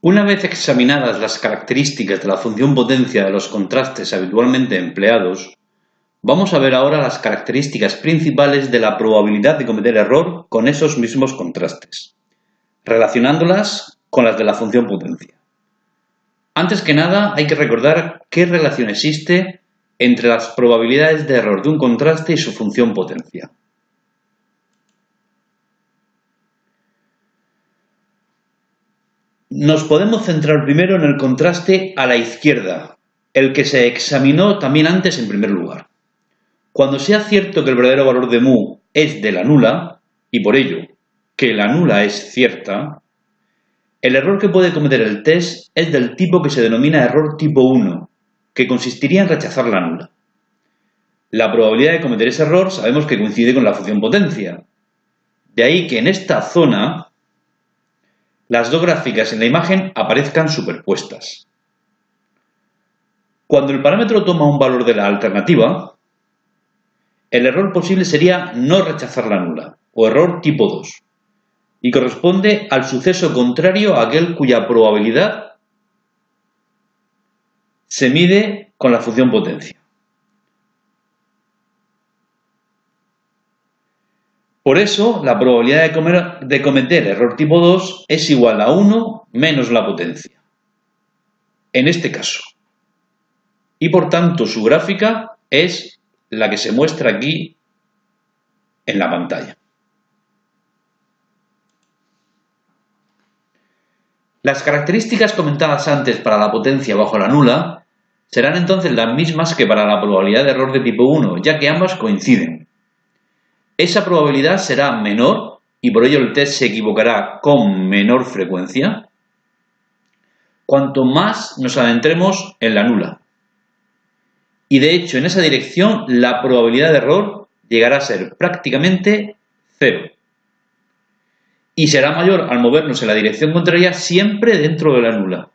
Una vez examinadas las características de la función potencia de los contrastes habitualmente empleados, vamos a ver ahora las características principales de la probabilidad de cometer error con esos mismos contrastes, relacionándolas con las de la función potencia. Antes que nada, hay que recordar qué relación existe entre las probabilidades de error de un contraste y su función potencia. Nos podemos centrar primero en el contraste a la izquierda, el que se examinó también antes en primer lugar. Cuando sea cierto que el verdadero valor de mu es de la nula, y por ello que la nula es cierta, el error que puede cometer el test es del tipo que se denomina error tipo 1, que consistiría en rechazar la nula. La probabilidad de cometer ese error sabemos que coincide con la función potencia. De ahí que en esta zona las dos gráficas en la imagen aparezcan superpuestas. Cuando el parámetro toma un valor de la alternativa, el error posible sería no rechazar la nula, o error tipo 2, y corresponde al suceso contrario a aquel cuya probabilidad se mide con la función potencia. Por eso, la probabilidad de cometer error tipo 2 es igual a 1 menos la potencia, en este caso. Y por tanto, su gráfica es la que se muestra aquí en la pantalla. Las características comentadas antes para la potencia bajo la nula serán entonces las mismas que para la probabilidad de error de tipo 1, ya que ambas coinciden. Esa probabilidad será menor y por ello el test se equivocará con menor frecuencia cuanto más nos adentremos en la nula. Y de hecho, en esa dirección, la probabilidad de error llegará a ser prácticamente cero. Y será mayor al movernos en la dirección contraria siempre dentro de la nula.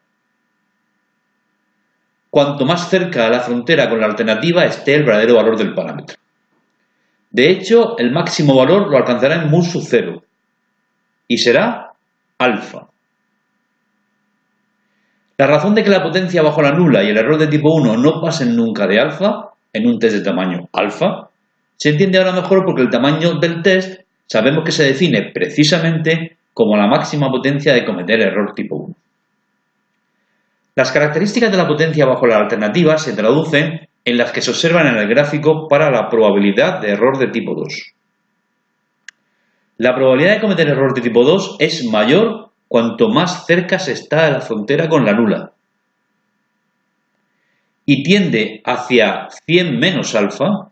Cuanto más cerca de la frontera con la alternativa esté el verdadero valor del parámetro. De hecho, el máximo valor lo alcanzará en mu sub 0 y será alfa. La razón de que la potencia bajo la nula y el error de tipo 1 no pasen nunca de alfa, en un test de tamaño alfa, se entiende ahora mejor porque el tamaño del test sabemos que se define precisamente como la máxima potencia de cometer error tipo 1. Las características de la potencia bajo la alternativa se traducen en las que se observan en el gráfico para la probabilidad de error de tipo 2. La probabilidad de cometer error de tipo 2 es mayor cuanto más cerca se está de la frontera con la nula y tiende hacia 100 menos alfa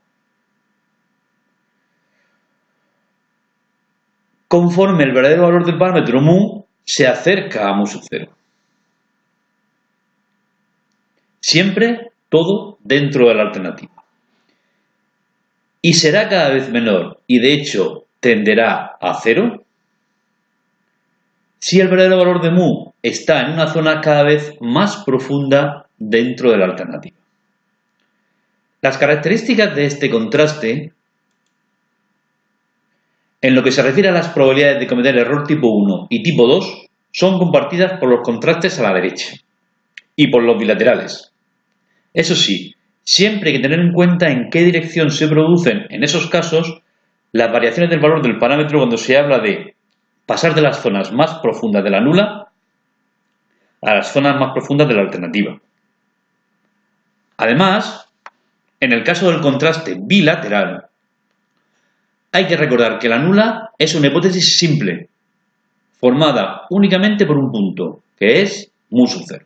conforme el verdadero valor del parámetro mu se acerca a mu sub 0. Siempre todo dentro de la alternativa. Y será cada vez menor y de hecho tenderá a 0 si el verdadero valor de mu está en una zona cada vez más profunda dentro de la alternativa. Las características de este contraste, en lo que se refiere a las probabilidades de cometer error tipo 1 y tipo 2, son compartidas por los contrastes a la derecha y por los bilaterales. Eso sí, siempre hay que tener en cuenta en qué dirección se producen, en esos casos, las variaciones del valor del parámetro cuando se habla de pasar de las zonas más profundas de la nula a las zonas más profundas de la alternativa. Además, en el caso del contraste bilateral, hay que recordar que la nula es una hipótesis simple, formada únicamente por un punto, que es mu sub 0.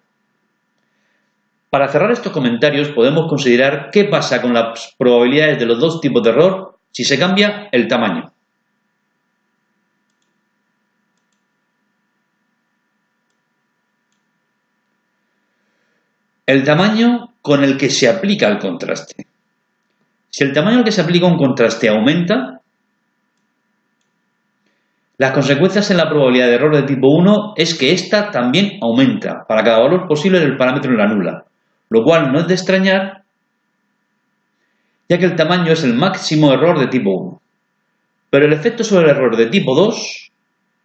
Para cerrar estos comentarios podemos considerar qué pasa con las probabilidades de los dos tipos de error si se cambia el tamaño. El tamaño con el que se aplica el contraste. Si el tamaño al que se aplica un contraste aumenta, las consecuencias en la probabilidad de error de tipo 1 es que ésta también aumenta para cada valor posible del parámetro en la nula, lo cual no es de extrañar, ya que el tamaño es el máximo error de tipo 1. Pero el efecto sobre el error de tipo 2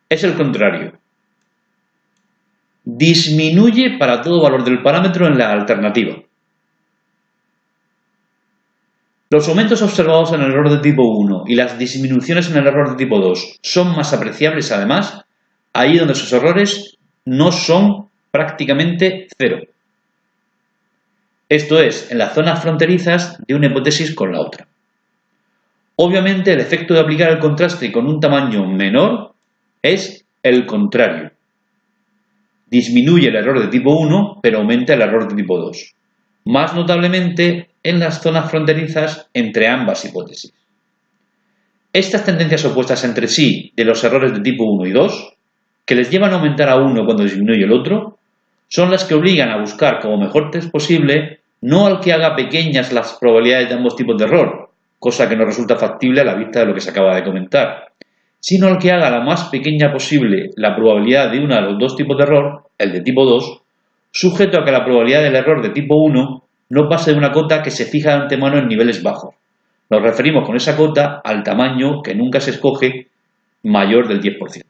es el contrario, disminuye para todo valor del parámetro en la alternativa. Los aumentos observados en el error de tipo 1 y las disminuciones en el error de tipo 2 son más apreciables además, ahí donde sus errores no son prácticamente cero. Esto es, en las zonas fronterizas de una hipótesis con la otra. Obviamente el efecto de aplicar el contraste con un tamaño menor es el contrario. Disminuye el error de tipo 1, pero aumenta el error de tipo 2. Más notablemente en las zonas fronterizas entre ambas hipótesis. Estas tendencias opuestas entre sí de los errores de tipo 1 y 2, que les llevan a aumentar a uno cuando disminuye el otro, son las que obligan a buscar como mejor test posible no al que haga pequeñas las probabilidades de ambos tipos de error, cosa que no resulta factible a la vista de lo que se acaba de comentar, sino al que haga la más pequeña posible la probabilidad de uno de los dos tipos de error, el de tipo 2, sujeto a que la probabilidad del error de tipo 1 no pase de una cota que se fija de antemano en niveles bajos. Nos referimos con esa cota al tamaño que nunca se escoge mayor del 10%.